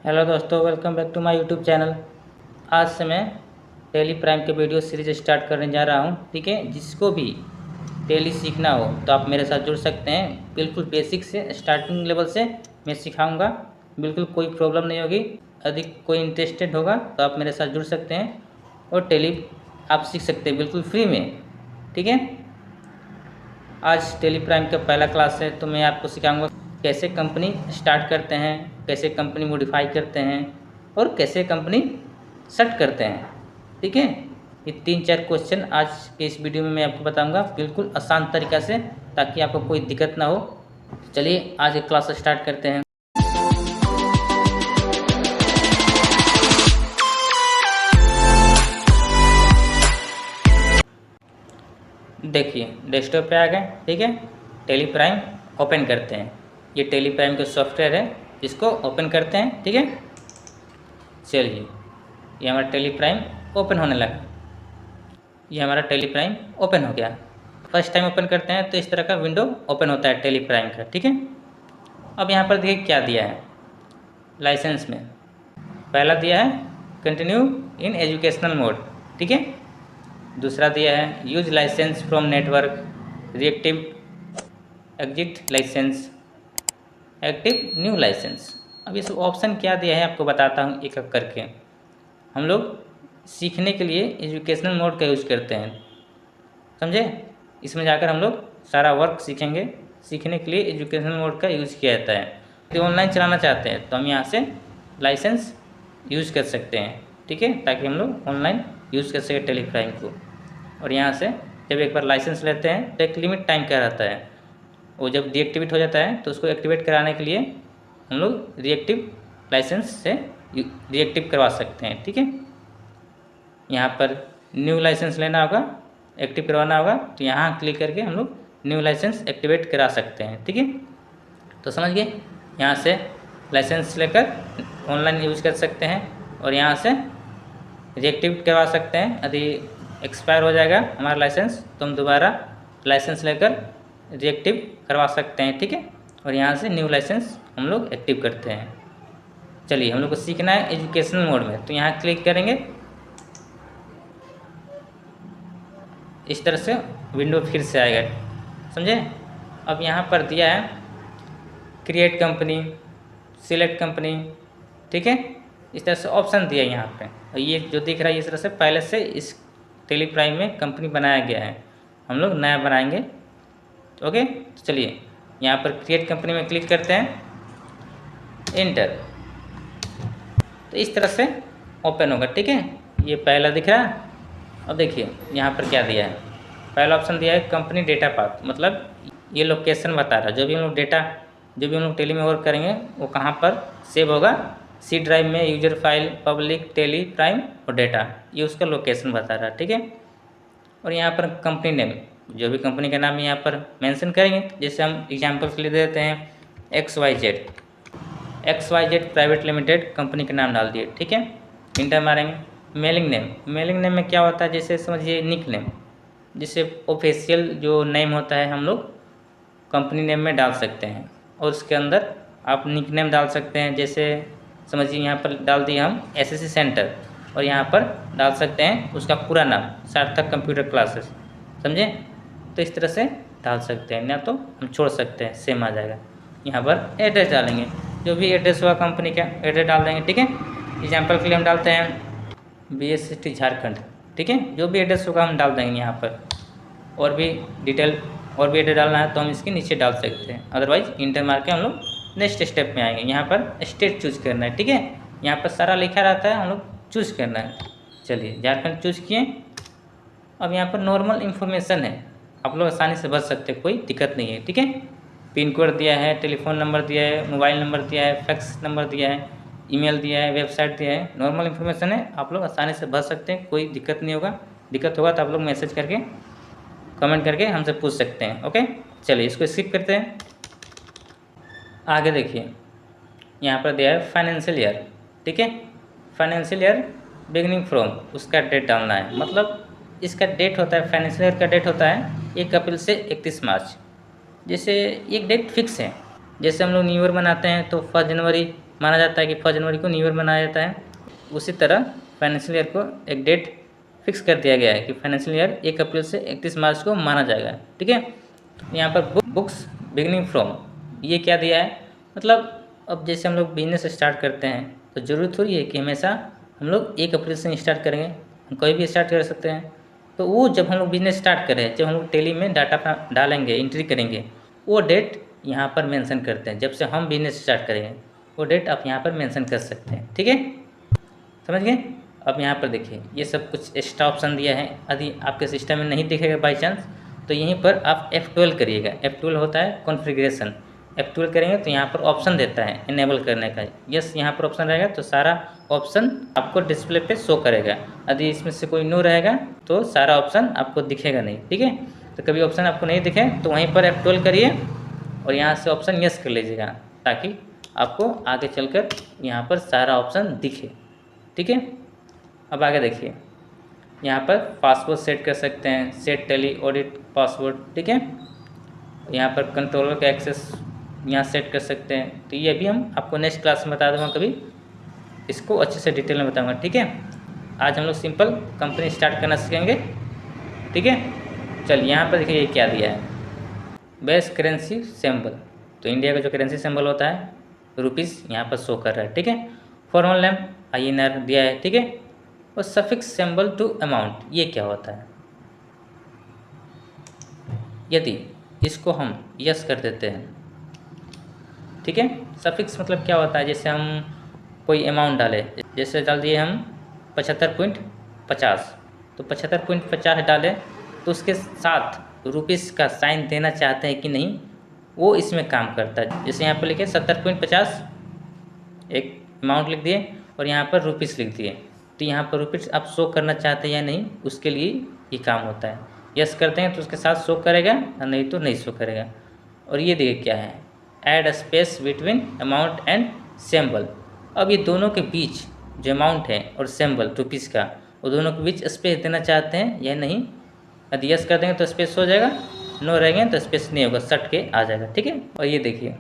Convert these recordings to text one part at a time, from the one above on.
Hello दोस्तों, welcome back to my YouTube channel. आज से मैं टेली प्राइम के वीडियो सीरीज स्टार्ट करने जा रहा हूं। ठीक है, जिसको भी टेली सीखना हो तो आप मेरे साथ जुड़ सकते हैं। बिल्कुल बेसिक से स्टार्टिंग लेवल से मैं सिखाऊंगा, बिल्कुल कोई प्रॉब्लम नहीं होगी। यदि कोई इंटरेस्टेड होगा तो आप मेरे साथ जुड़ सकते हैं और टेली आप सीख सकते हैं बिल्कुल फ्री में। ठीक है, आज टेली प्राइम का पहला क्लास है तो मैं आपको सिखाऊंगा कैसे कंपनी स्टार्ट करते हैं, कैसे कंपनी मॉडिफाई करते हैं और कैसे कंपनी सेट करते हैं। ठीक है, ये 3-4 क्वेश्चन आज के इस वीडियो में मैं आपको बताऊंगा बिल्कुल आसान तरीक़ा से, ताकि आपको कोई दिक्कत ना हो। चलिए आज एक क्लास स्टार्ट करते हैं। देखिए डेस्कटॉप पे आ गए। ठीक है, टेली प्राइम ओपन करते हैं। ये टेली प्राइम का सॉफ्टवेयर है, इसको ओपन करते हैं। ठीक है, चलिए ये हमारा टेली प्राइम ओपन होने लगा। ये हमारा टेली प्राइम ओपन हो गया। फर्स्ट टाइम ओपन करते हैं तो इस तरह का विंडो ओपन होता है टेली प्राइम का। ठीक है, अब यहाँ पर देखिए क्या दिया है लाइसेंस में। पहला दिया है कंटिन्यू इन एजुकेशनल मोड। ठीक है, दूसरा दिया है use licence from network, reactive exit licence, active new licence. अब ये सब ऑप्शन क्या दिया है आपको बताता हूँ एक एक करके। हम लोग सीखने के लिए एजुकेशनल मोड का यूज़ करते हैं, समझे। इसमें जाकर हम लोग सारा वर्क सीखेंगे। सीखने के लिए एजुकेशनल मोड का यूज़ किया जाता है। यदि ऑनलाइन चलाना चाहते हैं तो हम यहाँ से लाइसेंस यूज़ कर सकते हैं। ठीक है, ताकि हम लोग ऑनलाइन यूज़ कर सकें टेली प्राइम को। और यहाँ से जब एक बार लाइसेंस लेते हैं तो एक लिमिट टाइम का रहता है, वो जब डीएक्टिवेट हो जाता है तो उसको एक्टिवेट कराने के लिए हम लोग रिएक्टिव लाइसेंस से रिएक्टिव करवा सकते हैं। ठीक है, यहाँ पर न्यू लाइसेंस लेना होगा, एक्टिव करवाना होगा, तो यहाँ क्लिक करके हम लोग न्यू लाइसेंस एक्टिवेट करा सकते हैं। ठीक है, तो समझ गए। यहाँ से लाइसेंस लेकर ऑनलाइन यूज़ कर सकते हैं और यहाँ से रिएक्टिव करवा सकते हैं। यदि एक्सपायर हो जाएगा हमारा लाइसेंस तो हम दोबारा लाइसेंस लेकर रिएक्टिव करवा सकते हैं। ठीक है, और यहाँ से न्यू लाइसेंस हम लोग एक्टिव करते हैं। चलिए हम लोग को सीखना है एजुकेशनल मोड में, तो यहाँ क्लिक करेंगे। इस तरह से विंडो फिर से आएगा, समझे। अब यहाँ पर दिया है क्रिएट कंपनी, सिलेक्ट कंपनी। ठीक है, इस तरह से ऑप्शन दिया है यहाँ पे। और ये जो दिख रहा है इस तरह से पहले से इस टेली प्राइम में कंपनी बनाया गया है, हम लोग नया बनाएंगे। ओके, तो चलिए यहाँ पर क्रिएट कंपनी में क्लिक करते हैं, एंटर। तो इस तरह से ओपन होगा। ठीक है, ये पहला दिख रहा है। अब देखिए यहाँ पर क्या दिया है। पहला ऑप्शन दिया है कंपनी डेटा पाथ, मतलब ये लोकेशन बता रहा है। जो भी हम लोग डेटा, जो भी हम लोग टेली में वर्क करेंगे वो कहाँ पर सेव होगा। सी ड्राइव में, user file, public, Tally Prime और डेटा, ये उसका लोकेशन बता रहा है। ठीक है, और यहाँ पर कंपनी नेम, जो भी कंपनी का नाम यहाँ पर मेंशन करेंगे। जैसे हम एग्जांपल के लिए देते हैं XYZ प्राइवेट लिमिटेड, कंपनी का नाम डाल दिए। ठीक है, इंटर मारेंगे। मेलिंग नेम, मेलिंग नेम में क्या होता है, जैसे समझिए निक नेम, जिससे ऑफिशियल जो नेम होता है हम लोग कंपनी नेम में डाल सकते हैं। और उसके अंदर आप निक नेम डाल सकते हैं। जैसे समझिए यहाँ पर डाल दिए हम SSC सेंटर, और यहाँ पर डाल सकते हैं उसका पूरा नाम, सार्थक कंप्यूटर क्लासेस, समझे। तो इस तरह से डाल सकते हैं, ना तो हम छोड़ सकते हैं, सेम आ जाएगा। यहाँ पर एड्रेस डालेंगे, जो भी एड्रेस हुआ कंपनी का एड्रेस डाल देंगे। ठीक है, एग्जाम्पल के लिए हम डालते हैं BSCT झारखंड। ठीक है, जो भी एड्रेस होगा हम डाल देंगे यहाँ पर। और भी डिटेल, और भी एड्रेस डालना है तो हम इसके नीचे डाल सकते हैं। अदरवाइज इंटर मार के हम लोग नेक्स्ट स्टेप में आएंगे। यहाँ पर स्टेट चूज करना है। ठीक है, यहाँ पर सारा लिखा रहता है, हम लोग चूज़ करना है। चलिए झारखंड चूज़ किए। अब यहाँ पर नॉर्मल इन्फॉर्मेशन है, आप लोग आसानी से भर सकते हैं, कोई दिक्कत नहीं है। ठीक है, पिन कोड दिया है, टेलीफोन नंबर दिया है, मोबाइल नंबर दिया है, फैक्स नंबर दिया है, ईमेल दिया है, वेबसाइट दिया है। नॉर्मल इन्फॉर्मेशन है, आप लोग आसानी से भर सकते हैं, कोई दिक्कत नहीं होगा। दिक्कत होगा तो आप लोग मैसेज करके, कमेंट करके हमसे पूछ सकते हैं। ओके, चलिए इसको स्किप करते हैं। आगे देखिए यहाँ पर दिया है फाइनेंशियल ईयर। ठीक है, फाइनेंशियल ईयर बिगनिंग फ्रॉम, उसका डेट डालना है। मतलब इसका डेट होता है, फाइनेंशियल ईयर का डेट होता है 1 अप्रैल से 31 मार्च। जैसे एक डेट फिक्स है, जैसे हम लोग न्यू ईयर मनाते हैं तो 1 जनवरी माना जाता है कि 1 जनवरी को न्यू ईयर मनाया जाता है, उसी तरह फाइनेंशियल ईयर को एक डेट फिक्स कर दिया गया है कि फाइनेंशियल ईयर 1 अप्रैल से 31 मार्च को माना जाएगा। ठीक है, तो यहाँ पर बुक्स बिगिनिंग फ्रॉम, ये क्या दिया है, मतलब अब जैसे हम लोग बिजनेस स्टार्ट करते हैं तो ज़रूरी थोड़ी है कि हमेशा हम लोग 1 अप्रैल से स्टार्ट करेंगे, हम कोई भी स्टार्ट कर सकते हैं। तो वो जब हम लोग बिजनेस स्टार्ट करें, जब हम लोग टेली में डाटा डालेंगे, एंट्री करेंगे, वो डेट यहाँ पर मेंशन करते हैं। जब से हम बिजनेस स्टार्ट करेंगे वो डेट आप यहाँ पर मेंशन कर सकते हैं। ठीक है, समझ गए। अब यहाँ पर देखिए ये सब कुछ एक्स्ट्रा ऑप्शन दिया है, यदि आपके सिस्टम में नहीं दिखेगा बाई चांस तो यहीं पर आप F12 करिएगा। F12 होता है कॉन्फ़िगरेशन, F12 करेंगे तो यहाँ पर ऑप्शन देता है इनेबल करने का। यस, यहाँ पर ऑप्शन रहेगा तो सारा ऑप्शन आपको डिस्प्ले पे शो करेगा। यदि इसमें से कोई नो रहेगा तो सारा ऑप्शन आपको दिखेगा नहीं। ठीक है, तो कभी ऑप्शन आपको नहीं दिखे तो वहीं पर F12 करिए और यहाँ से ऑप्शन यस कर लीजिएगा, ताकि आपको आगे चलकर यहाँ पर सारा ऑप्शन दिखे। ठीक है, अब आगे देखिए, यहाँ पर पासवर्ड सेट कर सकते हैं, सेट टेली ऑडिट पासवर्ड। ठीक है, यहाँ पर कंट्रोलर का एक्सेस यहाँ सेट कर सकते हैं। तो ये भी हम आपको नेक्स्ट क्लास में बता दूँगा, कभी इसको अच्छे से डिटेल में बताऊँगा। ठीक है, आज हम लोग सिंपल कंपनी स्टार्ट करना सीखेंगे। ठीक है, चलिए यहाँ पर देखिए ये क्या दिया है, बेस्ट करेंसी सिंबल। तो इंडिया का जो करेंसी सिंबल होता है रुपीज़ यहाँ पर शो कर रहा है। ठीक है, फॉर्मल नेम INR दिया है। ठीक है, और सफिक्स सिंबल टू अमाउंट, ये क्या होता है, यदि इसको हम यस कर देते हैं। ठीक है, सफिक्स मतलब क्या होता है, जैसे हम कोई अमाउंट डालें, जैसे डाल दिए हम 75.50, तो 75.50 डालें तो उसके साथ रुपीज़ का साइन देना चाहते हैं कि नहीं, वो इसमें काम करता है। जैसे यहाँ पर लिखे 70.50, एक अमाउंट लिख दिए और यहाँ पर रुपीज़ लिख दिए, तो यहाँ पर रुपीज़ आप शो करना चाहते हैं या नहीं, उसके लिए ये काम होता है। यस करते हैं तो उसके साथ शो करेगा, नहीं तो नहीं शो करेगा। और ये देखिए क्या है, add space between amount and symbol. अब ये दोनों के बीच जो अमाउंट है और सिंबल रुपीज़ का, वो दोनों के बीच स्पेस देना चाहते हैं या नहीं। यदि यस कर देंगे तो स्पेस हो जाएगा, नो रहेंगे तो स्पेस नहीं होगा, सट के आ जाएगा। ठीक है, और ये देखिए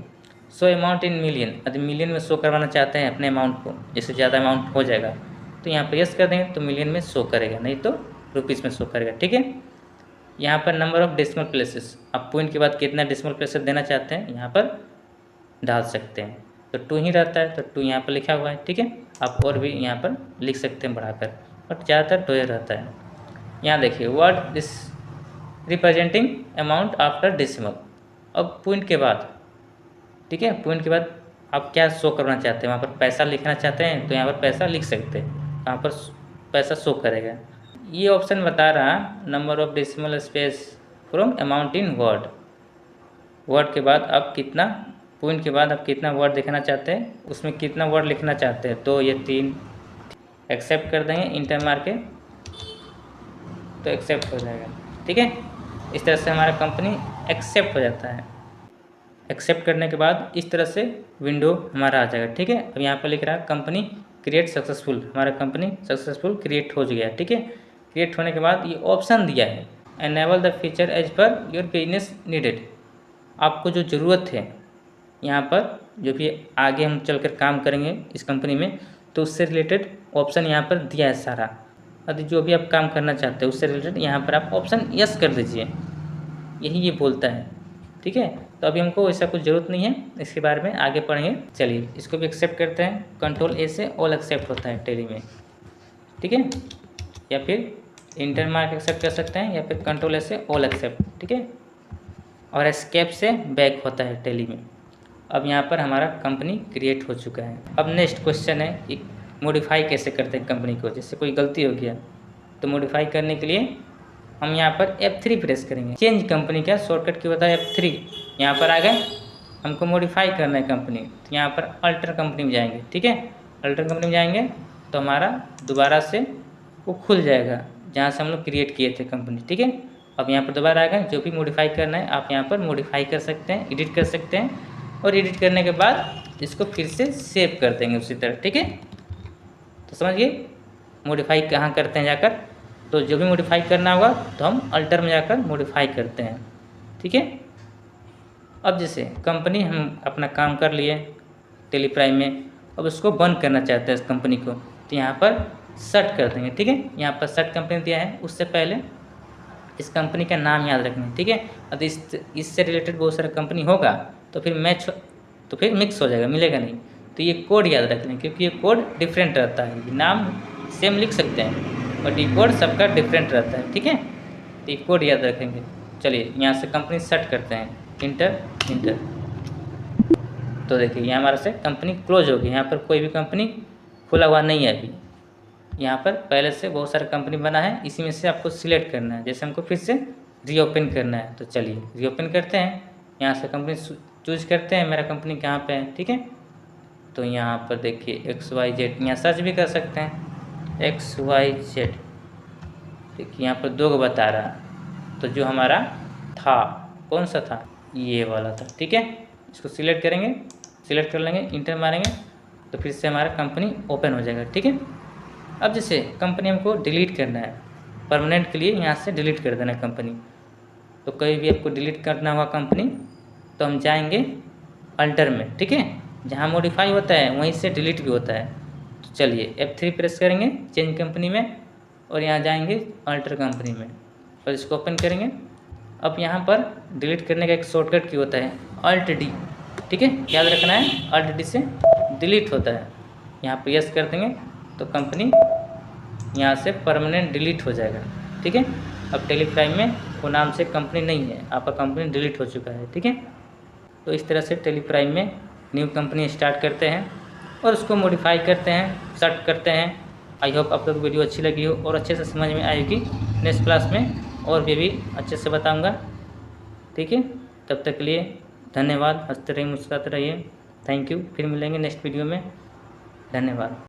शो अमाउंट इन मिलियन, यदि मिलियन में शो करवाना चाहते हैं अपने अमाउंट को, जैसे ज़्यादा अमाउंट हो जाएगा तो यहाँ पर यस कर देंगे तो मिलियन में शो करेगा, नहीं तो रुपीज़ में शो करेगा। ठीक है, यहाँ पर नंबर ऑफ डेसिमल प्लेसेस, आप पॉइंट के बाद कितना डेसिमल प्लेसेस देना चाहते हैं यहाँ पर डाल सकते हैं। तो 2 ही रहता है तो 2 यहाँ पर लिखा हुआ है। ठीक है, आप और भी यहाँ पर लिख सकते हैं बढ़ाकर, बट ज़्यादातर 2 ही रहता है। यहाँ देखिए word this representing amount after decimal. अब पॉइंट के बाद, ठीक है, पॉइंट के बाद आप क्या शो करना चाहते हैं, वहाँ पर पैसा लिखना चाहते हैं तो यहाँ पर पैसा लिख सकते हैं, वहाँ पर पैसा शो करेगा। ये ऑप्शन बता रहा number of decimal space from amount in word, word के बाद आप कितना, पॉइंट के बाद आप कितना वर्ड लिखना चाहते हैं, उसमें कितना वर्ड लिखना चाहते हैं, 2 या 3, एक्सेप्ट कर देंगे इंटर मार के तो एक्सेप्ट हो जाएगा। ठीक है, इस तरह से हमारा कंपनी एक्सेप्ट हो जाता है। एक्सेप्ट करने के बाद इस तरह से विंडो हमारा आ जाएगा। ठीक है, अब यहाँ पर लिख रहा है कंपनी क्रिएट सक्सेसफुल, हमारा कंपनी सक्सेसफुल क्रिएट हो गया है। ठीक है, क्रिएट होने के बाद ये ऑप्शन दिया है enable the feature as per your business needed. आपको जो ज़रूरत है यहाँ पर, जो भी आगे हम चलकर काम करेंगे इस कंपनी में, तो उससे रिलेटेड ऑप्शन यहाँ पर दिया है सारा। यदि जो भी आप काम करना चाहते हैं उससे रिलेटेड यहाँ पर आप ऑप्शन यस कर दीजिए, यही ये बोलता है। ठीक है, तो अभी हमको ऐसा कुछ ज़रूरत नहीं है, इसके बारे में आगे पढ़ेंगे। चलिए इसको भी एक्सेप्ट करते हैं, कंट्रोल A से ऑल एक्सेप्ट होता है टेली में। ठीक है, या फिर इंटर मार्क एक्सेप्ट कर सकते हैं, या फिर कंट्रोल A से ऑल एक्सेप्ट। ठीक है, और एस्केप से बैक होता है टेली में। अब यहाँ पर हमारा कंपनी क्रिएट हो चुका है। अब नेक्स्ट क्वेश्चन है कि मॉडिफाई कैसे करते हैं कंपनी को, जैसे कोई गलती हो गया तो मॉडिफाई करने के लिए हम यहाँ पर F3 प्रेस करेंगे। चेंज कंपनी का शॉर्टकट की होता है F3। यहाँ पर आ गए, हमको मॉडिफाई करना है कंपनी, तो यहाँ पर अल्टर कंपनी में जाएंगे। ठीक है, अल्टर कंपनी में जाएंगे तो हमारा दोबारा से वो खुल जाएगा जहाँ से हम लोग क्रिएट किए थे कंपनी। ठीक है, अब यहाँ पर दोबारा आ गए, जो भी मॉडिफाई करना है आप यहाँ पर मॉडिफाई कर सकते हैं, एडिट कर सकते हैं, और एडिट करने के बाद इसको फिर से सेव कर देंगे उसी तरह। ठीक है, तो समझिए मॉडिफाई कहाँ करते हैं जाकर, तो जो भी मॉडिफाई करना होगा तो हम अल्टर में जाकर मॉडिफाई करते हैं। ठीक है, अब जैसे कंपनी हम अपना काम कर लिए टेलीप्राइम में, अब उसको बंद करना चाहते हैं इस कंपनी को, तो यहाँ पर शट कर देंगे। ठीक है, यहाँ पर शट कंपनी दिया है, उससे पहले इस कंपनी का नाम याद रखना है। ठीक है, अब इससे रिलेटेड बहुत सारा कंपनी होगा तो फिर मिक्स हो जाएगा, मिलेगा नहीं। तो ये कोड याद रख लें, क्योंकि ये कोड डिफरेंट रहता है। नाम सेम लिख सकते हैं बट ये कोड सबका डिफरेंट रहता है। ठीक है, तो ये कोड याद रखेंगे। चलिए यहाँ से कंपनी सेट करते हैं, इंटर। तो देखिए यहाँ हमारा से कंपनी क्लोज होगी। यहाँ पर कोई भी कंपनी खुला हुआ नहीं है अभी। यहाँ पर पहले से बहुत सारा कंपनी बना है, इसी में से आपको सिलेक्ट करना है। जैसे हमको फिर से रीओपन करना है, तो चलिए रीओपन करते हैं। यहाँ से कंपनी चूज करते हैं, मेरा कंपनी कहाँ पे है। ठीक है, तो यहाँ पर देखिए XYZ, यहाँ सर्च भी कर सकते हैं XYZ। देखिए यहाँ पर 2 बता रहा है, तो जो हमारा था कौन सा था, ये वाला था। ठीक है, इसको सिलेक्ट करेंगे, सिलेक्ट कर लेंगे, इंटर मारेंगे, तो फिर से हमारा कंपनी ओपन हो जाएगा। ठीक है, अब जैसे कंपनी हमको डिलीट करना है परमानेंट के लिए, यहाँ से डिलीट कर देना है कंपनी। तो कहीं भी आपको डिलीट करना होगा कंपनी, तो हम जाएंगे अल्टर में। ठीक है, जहाँ मॉडिफाई होता है वहीं से डिलीट भी होता है। तो चलिए F3 प्रेस करेंगे चेंज कंपनी में, और यहाँ जाएंगे अल्टर कंपनी में और इसको ओपन करेंगे। अब यहाँ पर डिलीट करने का एक शॉर्टकट की होता है Alt D। ठीक है, याद रखना है Alt D से डिलीट होता है। यहाँ पर यस कर देंगे तो कंपनी यहाँ से परमानेंट डिलीट हो जाएगा। ठीक है, अब टेलीप्राइम में वो नाम से कंपनी नहीं है, आपका कंपनी डिलीट हो चुका है। ठीक है, तो इस तरह से टेलीप्राइम में न्यू कंपनी स्टार्ट करते हैं और उसको मॉडिफाई करते हैं, सर्ट करते हैं। आई होप आप लोग वीडियो अच्छी लगी हो और अच्छे से समझ में आएगी। नेक्स्ट क्लास में और भी अच्छे से बताऊंगा। ठीक है, तब तक के लिए धन्यवाद। हंसते रहिए, मुस्कुराते रहिए। थैंक यू, फिर मिलेंगे नेक्स्ट वीडियो में। धन्यवाद।